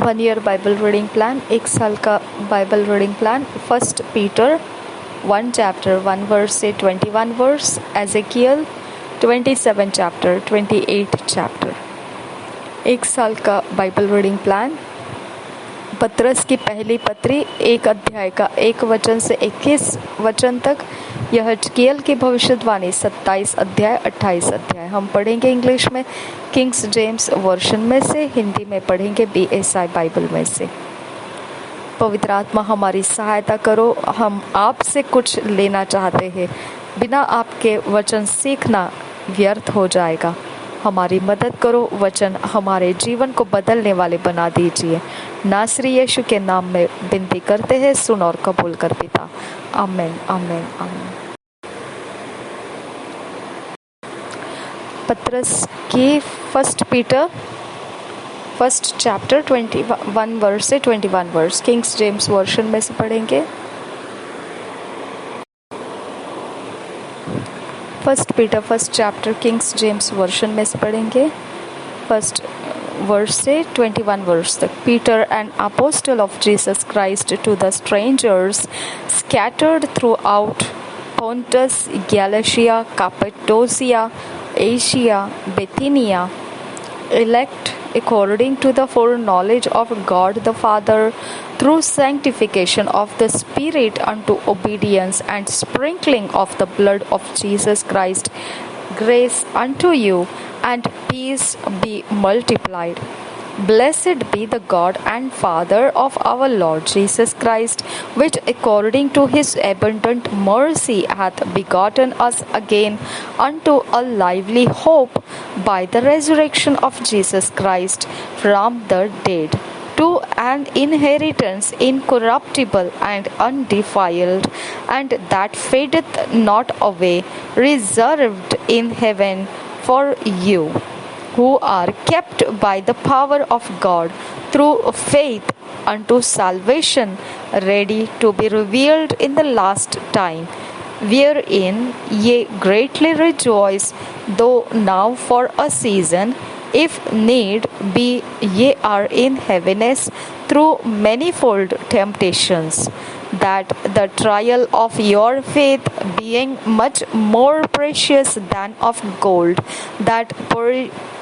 1 year Bible reading plan, 1 साल का Bible reading plan. 1 Peter 1 chapter 1 verse से 21 verse, Ezekiel 27 chapter 28 chapter. 1 साल का बाइबल रीडिंग प्लान। पतरस की पहली पत्री 1 अध्याय का 1 वचन से 21 वचन तक। यह हिजकिय्याह की भविष्यवाणी 27 अध्याय 28 अध्याय। हम पढ़ेंगे इंग्लिश में किंग्स जेम्स वर्जन में से, हिंदी में पढ़ेंगे BSI बाइबल में से। पवित्र आत्मा हमारी सहायता करो, हम आपसे कुछ लेना चाहते हैं। बिना आपके वचन सीखना व्यर्थ हो जाएगा। हमारी मदद करो, वचन हमारे जीवन को बदलने वाले बना दीजिए। नासरी यीशु के नाम में विनती करते हैं, सुन और कबूल कर पिता। आमीन आमीन आमीन। पतरस की 1 पीटर 1 चैप्टर 21 वर्स से 21 वर्स, किंग्स जेम्स वर्जन में से पढ़ेंगे। 1 Peter 1 chapter kings James version में से पढ़ेंगे। 1 वर्स से 21 वर्स तक। Peter an apostle of Jesus Christ to the strangers scattered throughout Pontus, Galatia, Cappadocia, Asia, Bithynia, elect according to the foreknowledge of God the Father, through sanctification of the Spirit unto obedience and sprinkling of the blood of Jesus Christ, grace unto you and peace be multiplied. Blessed be the God and Father of our Lord Jesus Christ, which according to his abundant mercy hath begotten us again unto a lively hope by the resurrection of Jesus Christ from the dead, to an inheritance incorruptible and undefiled, and that fadeth not away, reserved in heaven for you, who are kept by the power of God through faith unto salvation, ready to be revealed in the last time, wherein ye greatly rejoice, though now for a season, if need be, ye are in heaviness through manifold temptations, that the trial of your faith, being much more precious than of gold that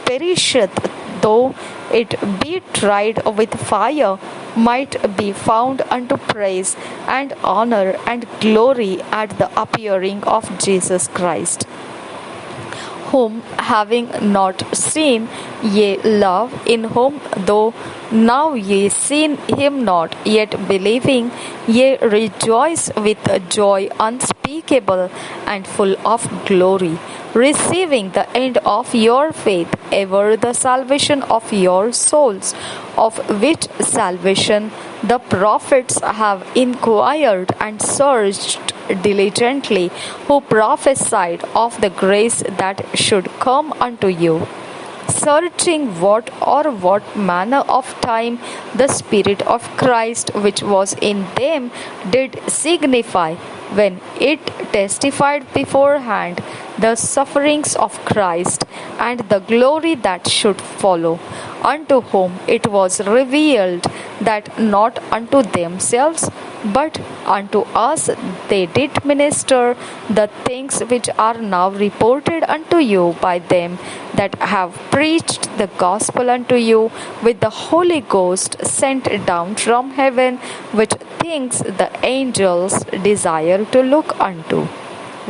perisheth, though it be tried with fire, might be found unto praise and honor and glory at the appearing of Jesus Christ, whom having not seen ye love, in whom though now ye seen him not, yet believing ye rejoice with a joy unspeakable and full of glory, receiving the end of your faith, ever the salvation of your souls, of which salvation the prophets have inquired and searched diligently, who prophesied of the grace that should come unto you, searching what manner of time the Spirit of Christ which was in them did signify, when it testified beforehand the sufferings of Christ and the glory that should follow, unto whom it was revealed that not unto themselves but unto us they did minister the things which are now reported unto you by them that have preached the gospel unto you with the Holy Ghost sent down from heaven, which things the angels desire to look unto.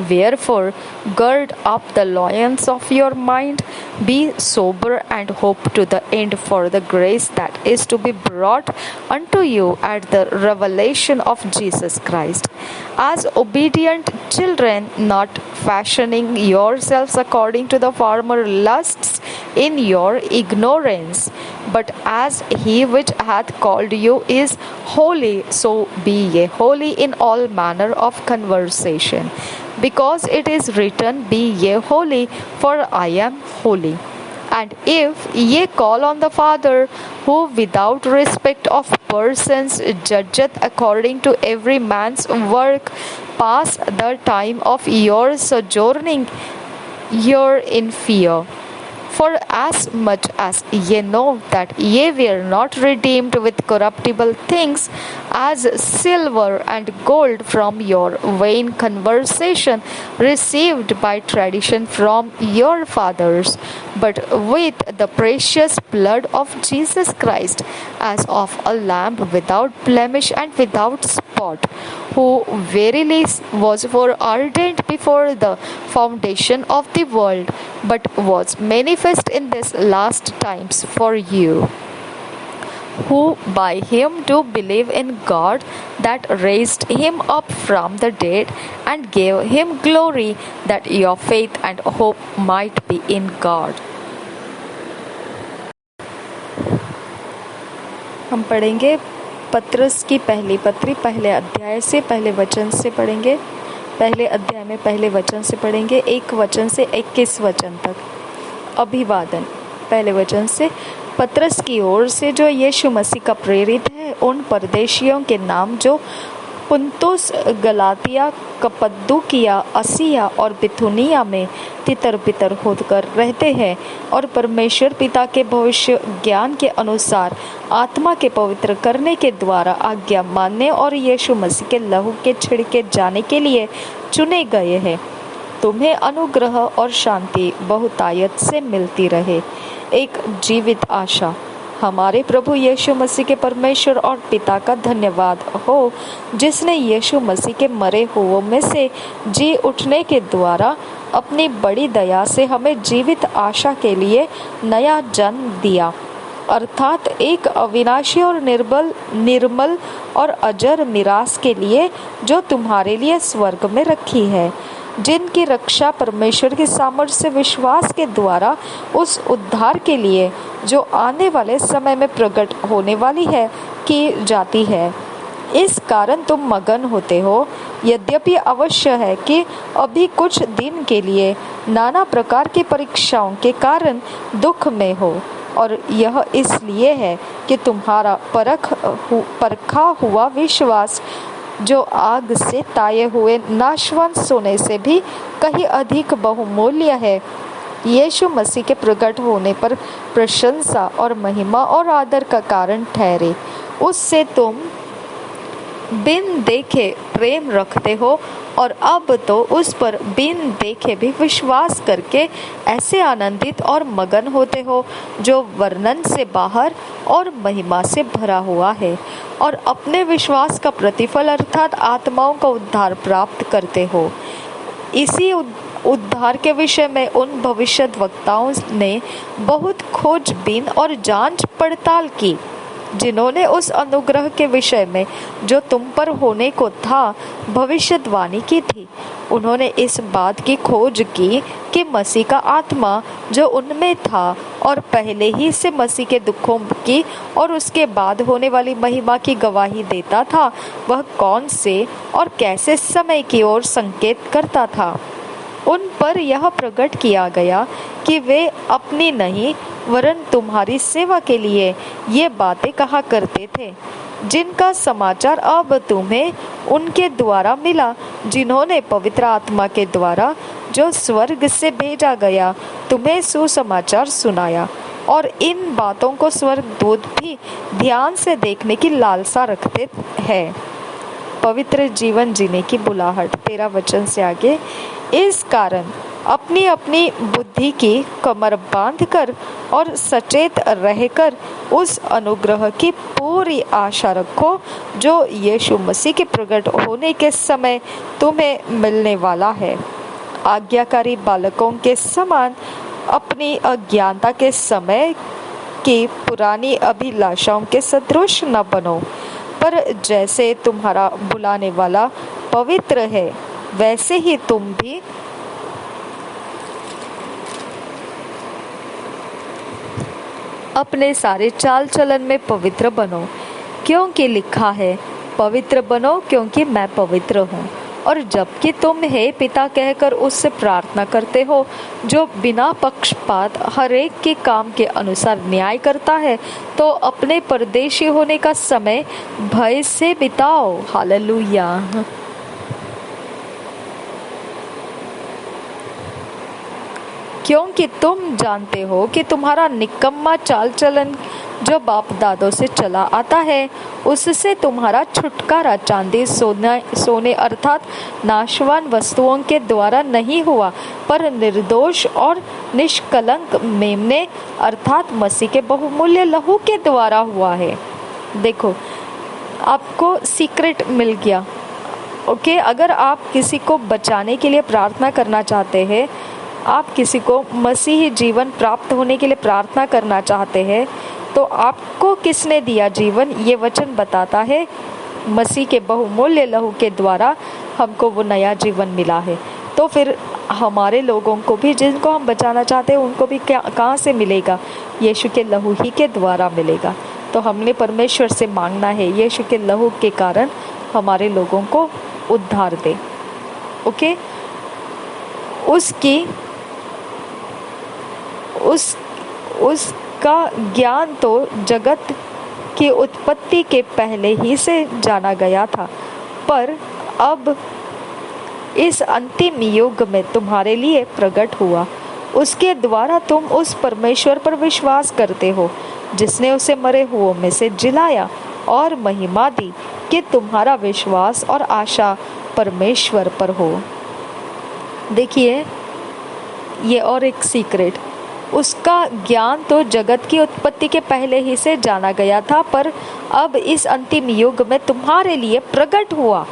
Wherefore, gird up the loins of your mind, be sober, and hope to the end for the grace that is to be brought unto you at the revelation of Jesus Christ. As obedient children, not fashioning yourselves according to the former lusts in your ignorance, but as he which hath called you is holy, so be ye holy in all manner of conversation. Because it is written, be ye holy, for I am holy. And if ye call on the Father, who without respect of persons judgeth according to every man's work, pass the time of your sojourning here in fear. For as much as ye know that ye were not redeemed with corruptible things, as silver and gold from your vain conversation received by tradition from your fathers, but with the precious blood of Jesus Christ, as of a lamb without blemish and without spot, who verily was foreordained before the foundation of the world, but was manifest in these last times for you, who by him do believe in God, that raised him up from the dead and gave him glory, that your faith and hope might be in God. हम पढ़ेंगे पत्रस की पहली पत्री पहले अध्याय से पहले वचन से पढ़ेंगे। पहले अध्याय में पहले वचन से पढ़ेंगे 1 वचन से 21 वचन तक। अभिवादन। पहले वचन से, पत्रस की ओर से जो यीशु मसीह का प्रेरित है, उन परदेशियों के नाम जो पुन्तुस, गलातिया, कप्पदूकिया, आसिया और बिथुनिया में तितर बितर होकर रहते हैं और परमेश्वर पिता के भविष्य ज्ञान के अनुसार आत्मा के पवित्र करने के द्वारा आज्ञा मानने और यीशु मसीह के लहू के छिड़के जाने के लिए चुने गए हैं, तुम्हें अनुग्रह और शांति बहुतायत से मिलती रहे। एक जीवित आशा। हमारे प्रभु यीशु मसीह के परमेश्वर और पिता का धन्यवाद हो, जिसने यीशु मसीह के मरे हुओं में से जी उठने के द्वारा अपनी बड़ी दया से हमें जीवित आशा के लिए नया जन्म दिया, अर्थात एक अविनाशी और निर्मल और अजर मिरास के लिए, जो तुम्हारे लिए स्वर्ग में रखी है, जिनकी रक्षा परमेश्वर की सामर्थ्य से विश्वास के द्वारा उस उद्धार के लिए जो आने वाले समय में प्रकट होने वाली है की जाती है। इस कारण तुम मगन होते हो, यद्यपि अवश्य है कि अभी कुछ दिन के लिए नाना प्रकार की परीक्षाओं के कारण दुख में हो, और यह इसलिए है कि तुम्हारा परखा हुआ विश्वास, जो आग से ताये हुए नाशवान सोने से भी कहीं अधिक बहुमूल्य है, यीशु मसीह के प्रकट होने पर प्रशंसा और महिमा और आदर का कारण ठहरे। उससे तुम बिन देखे प्रेम रखते हो, और अब तो उस पर बिन देखे भी विश्वास करके ऐसे आनंदित और मगन होते हो, जो वर्णन से बाहर और महिमा से भरा हुआ है, और अपने विश्वास का प्रतिफल अर्थात आत्माओं का उद्धार प्राप्त करते हो। इसी उद्धार के विषय में उन भविष्यद्वक्ताओं ने बहुत खोजबीन और जांच पड़ताल की, जिन्होंने उस अनुग्रह के विषय में जो तुम पर होने को था भविष्यवाणी की थी। उन्होंने इस बात की खोज की कि मसीह का आत्मा जो उनमें था और पहले ही से मसीह के दुखों की और उसके बाद होने वाली महिमा की गवाही देता था, वह कौन से और कैसे समय की ओर संकेत करता था। उन पर यह प्रकट किया गया कि वे अपनी नहीं वरन तुम्हारी सेवा के लिए ये बातें कहा करते थे, जिनका समाचार अब तुम्हें उनके द्वारा मिला, जिन्होंने पवित्र आत्मा के द्वारा जो स्वर्ग से भेजा गया तुम्हें सुसमाचार सुनाया। और इन बातों को स्वर्गदूत भी ध्यान से देखने की लालसा रखते हैं। पवित्र जीवन जीने की बुलाहट। 13 वचन से आगे, इस कारण अपनी अपनी बुद्धि की कमर बांधकर और सचेत रहकर उस अनुग्रह की पूरी आशा रखो, जो यीशु मसीह के प्रकट होने के समय तुम्हें मिलने वाला है। आज्ञाकारी बालकों के समान अपनी अज्ञानता के समय की पुरानी अभिलाषाओं के सदृश न बनो, पर जैसे तुम्हारा बुलाने वाला पवित्र है, वैसे ही तुम भी अपने सारे चाल चलन में पवित्र बनो, क्योंकि लिखा है, पवित्र बनो क्योंकि मैं पवित्र हूँ। और जबकि तुम हे पिता कहकर उससे प्रार्थना करते हो, जो बिना पक्षपात हर एक के काम के अनुसार न्याय करता है, तो अपने परदेशी होने का समय भय से बिताओ। हालेलुया। क्योंकि तुम जानते हो कि तुम्हारा निकम्मा चाल चलन जो बाप दादों से चला आता है, उससे तुम्हारा छुटकारा चांदी सोने अर्थात नाशवान वस्तुओं के द्वारा नहीं हुआ, पर निर्दोष और निष्कलंक मेमने अर्थात मसीह के बहुमूल्य लहू के द्वारा हुआ है। देखो, आपको सीक्रेट मिल गया। ओके, अगर आप किसी को बचाने के लिए प्रार्थना करना चाहते हैं, आप किसी को मसीही जीवन प्राप्त होने के लिए प्रार्थना करना चाहते हैं, तो आपको किसने दिया जीवन? ये वचन बताता है मसीह के बहुमूल्य लहू के द्वारा हमको वो नया जीवन मिला है। तो फिर हमारे लोगों को भी, जिनको हम बचाना चाहते हैं, उनको भी कहाँ से मिलेगा? यीशु के लहू ही के द्वारा मिलेगा। तो हमने परमेश्वर से मांगना है यीशु के लहू के कारण हमारे लोगों को उद्धार दे। ओके, उसका ज्ञान तो जगत की उत्पत्ति के पहले ही से जाना गया था, पर अब इस अंतिम युग में तुम्हारे लिए प्रकट हुआ। उसके द्वारा तुम उस परमेश्वर पर विश्वास करते हो जिसने उसे मरे हुओं में से जिलाया और महिमा दी कि तुम्हारा विश्वास और आशा परमेश्वर पर हो। देखिए, ये और एक सीक्रेट, उसका ज्ञान तो जगत की उत्पत्ति के पहले ही से जाना गया था, पर अब इस अंतिम युग में तुम्हारे लिए प्रकट हुआ।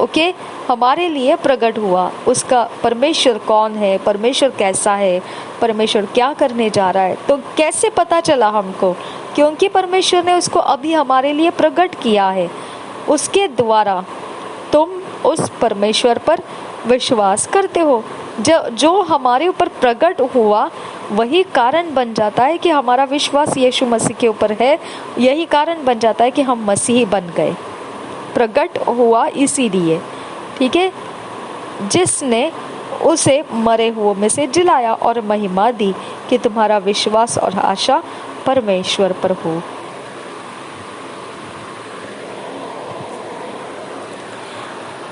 ओके, हमारे लिए प्रकट हुआ। उसका परमेश्वर कौन है, परमेश्वर कैसा है, परमेश्वर क्या करने जा रहा है, तो कैसे पता चला हमको? क्योंकि परमेश्वर ने उसको अभी हमारे लिए प्रकट किया है। उसके द्वारा तुम उस परमेश्वर पर विश्वास करते हो। जो हमारे ऊपर प्रकट हुआ वही कारण बन जाता है कि हमारा विश्वास यीशु मसीह के ऊपर है। यही कारण बन जाता है कि हम मसीही बन गए। प्रकट हुआ इसीलिए, ठीक है, जिसने उसे मरे हुओं में से जिलाया और महिमा दी कि तुम्हारा विश्वास और आशा परमेश्वर पर हो।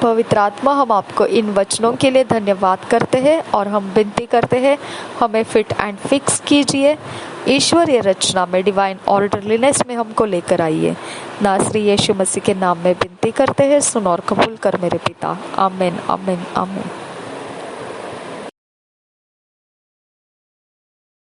पवित्र आत्मा, हम आपको इन वचनों के लिए धन्यवाद करते हैं और हम विनती करते हैं हमें फिट एंड फिक्स कीजिए। ईश्वरीय रचना में, डिवाइन ऑर्डरलीनेस में हमको लेकर आइए। नासरी यीशु मसीह के नाम में विनती करते हैं, सुन और कबूल कर मेरे पिता। आमीन, आमीन, आमीन।